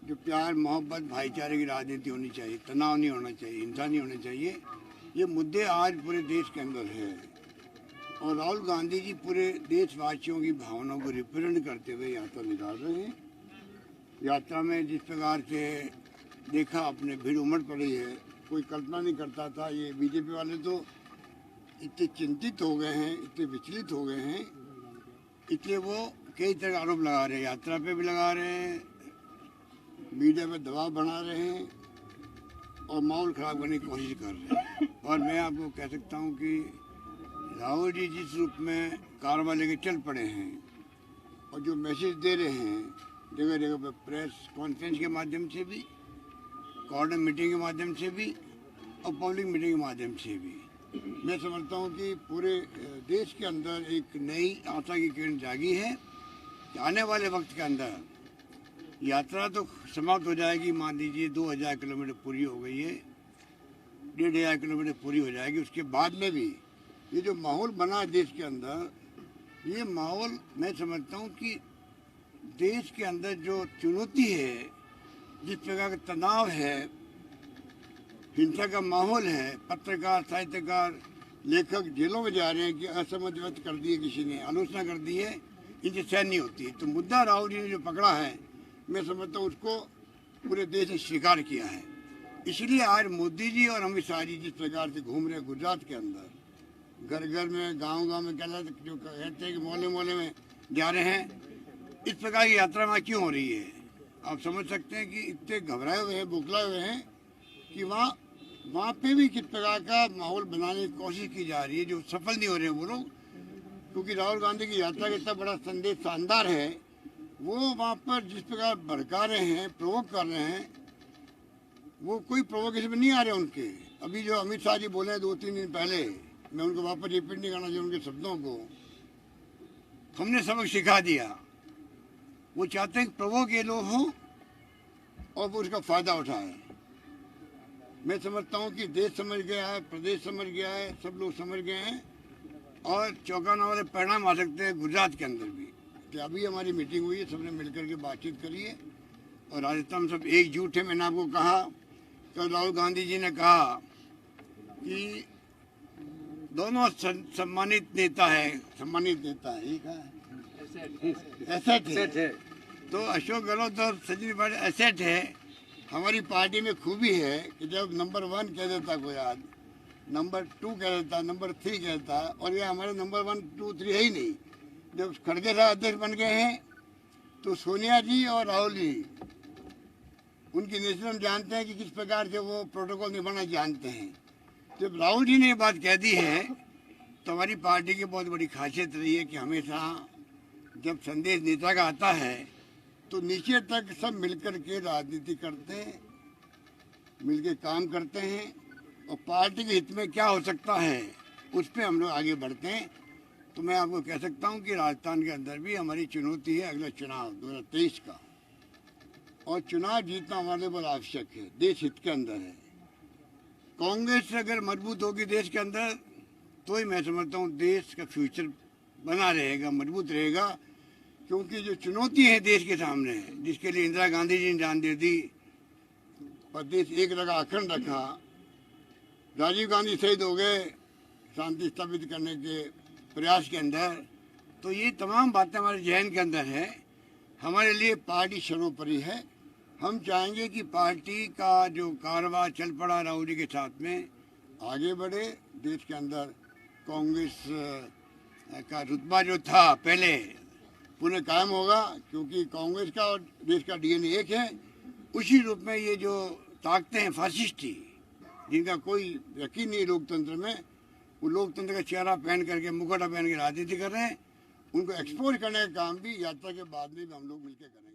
जो प्यार मोहब्बत भाईचारे की राजनीति होनी चाहिए, तनाव नहीं होना चाहिए, हिंसा नहीं होनी चाहिए, ये मुद्दे आज पूरे देश के अंदर है। और राहुल गांधी जी पूरे देशवासियों की भावनाओं को रिप्रेजेंट करते हुए यात्रा निकाल रहे हैं। यात्रा में जिस प्रकार से देखा अपने भीड़ उमड़ पड़ी है, कोई कल्पना नहीं करता था। ये बीजेपी वाले तो इतने चिंतित हो गए हैं, इतने विचलित हो गए हैं, इसलिए वो कई तरह का आरोप लगा रहे हैं, यात्रा पे भी लगा रहे हैं, मीडिया पे दबाव बना रहे हैं और माहौल खराब करने की कोशिश कर रहे हैं। और मैं आपको कह सकता हूँ कि राहुल जी जिस रूप में कार्रवाई लेके चल पड़े हैं और जो मैसेज दे रहे हैं जगह जगह पे, प्रेस कॉन्फ्रेंस के माध्यम से भी, कॉर्डन मीटिंग के माध्यम से भी और पब्लिक मीटिंग के माध्यम से भी, मैं समझता हूँ कि पूरे देश के अंदर एक नई आशा की किरण जागी है कि आने वाले वक्त के अंदर यात्रा तो समाप्त हो जाएगी। मान लीजिए 2000 किलोमीटर पूरी हो गई है, 1500 किलोमीटर पूरी हो जाएगी। उसके बाद में भी ये जो माहौल बना है देश के अंदर, ये माहौल मैं समझता हूँ कि देश के अंदर जो चुनौती है, जिस प्रकार का तनाव है, हिंसा का माहौल है, पत्रकार, साहित्यकार, लेखक जेलों में जा रहे हैं कि असहमति व्यक्त कर दी है, किसी ने आलोचना कर दी है, इनसे सहन नहीं होती। तो मुद्दा राहुल जी ने जो पकड़ा है, मैं समझता हूँ उसको पूरे देश ने स्वीकार किया है। इसलिए आज मोदी जी और अमित शाह जी जिस प्रकार से घूम रहे हैं गुजरात के अंदर, घर घर में, गांव में, जो कहते हैं कि मोहल्ले मोहल्ले में जा रहे हैं, इस प्रकार की यात्रा वहाँ क्यों हो रही है? आप समझ सकते हैं कि इतने घबराए हुए हैं, बुखलाए हुए हैं कि वहाँ पे भी किस प्रकार का माहौल बनाने की कोशिश की जा रही है, जो सफल नहीं हो रहे हैं वो लोग। क्योंकि राहुल गांधी की यात्रा का इतना बड़ा संदेश शानदार है, वो वहाँ पर जिस प्रकार भड़का रहे हैं, प्रोवोक कर रहे हैं, वो कोई प्रोवोकेशन में नहीं आ रहे उनके। अभी जो अमित शाह जी बोले 2-3 दिन पहले, मैं उनको वापस रिपीट नहीं करना चाहिए उनके शब्दों को, हमने सबक सिखा दिया। वो चाहते हैं कि प्रोवोक ये लोग हों और वो उसका फायदा उठाएं। मैं समझता हूँ कि देश समझ गया है, प्रदेश समझ गया है, सब लोग समझ गए हैं और चौंकाने वाले परिणाम आ सकते हैं गुजरात के अंदर भी। कि अभी हमारी मीटिंग हुई है, सबने मिलकर के बातचीत करी है और राजस्थान में सब एकजुट है। मैंने आपको कहा, कल राहुल गांधी जी ने कहा कि दोनों सम्मानित नेता है, ये कहा एसेट है। तो अशोक गहलोत और सचिन पायलट एसेट है। हमारी पार्टी में खूबी है कि जब नंबर 1 कह देता कोई आदमी, नंबर 2 कह देता, नंबर 3 कहता, और ये हमारे नंबर 1, 2, 3 है ही नहीं। जब खड़गे साहब अध्यक्ष बन गए हैं तो सोनिया जी और राहुल जी, उनकी नेचर हम जानते हैं कि किस प्रकार से वो प्रोटोकॉल निभाना जानते हैं। जब राहुल जी ने ये बात कह दी है तो हमारी पार्टी की बहुत बड़ी खासियत रही है कि हमेशा जब संदेश नेता का आता है तो नीचे तक सब मिलकर के राजनीति करते हैं, मिलकर काम करते हैं और पार्टी के हित में क्या हो सकता है उस पर हम लोग आगे बढ़ते हैं। तो मैं आपको कह सकता हूं कि राजस्थान के अंदर भी हमारी चुनौती है अगला चुनाव 2023 का, और चुनाव जीतना हमारे लिए बहुत आवश्यक है, देश हित के अंदर है। कांग्रेस अगर मजबूत होगी देश के अंदर तो ही मैं समझता हूँ देश का फ्यूचर बना रहेगा, मजबूत रहेगा। क्योंकि जो चुनौती है देश के सामने, जिसके लिए इंदिरा गांधी जी ने जान दे दी, प्रदेश एक रखा, अखंड रखा, राजीव गांधी शहीद हो गए शांति स्थापित करने के प्रयास के अंदर, तो ये तमाम बातें हमारे जहन के अंदर है। हमारे लिए पार्टी सर्वोपरि है। हम चाहेंगे कि पार्टी का जो कारवां चल पड़ा राहुल जी के साथ में आगे बढ़े, देश के अंदर कांग्रेस का रुतबा जो था पहले पुनः कायम होगा, क्योंकि कांग्रेस का और देश का डीएनए एक है। उसी रूप में ये जो ताकतें हैं फासिस्टी, जिनका कोई यकीन नहीं लोकतंत्र में, वो लोकतंत्र का चेहरा पहन करके, मुखौटा पहन के राजनीति कर रहे हैं, उनको एक्सपोज करने का काम भी यात्रा के बाद में भी हम लोग मिलकर करें।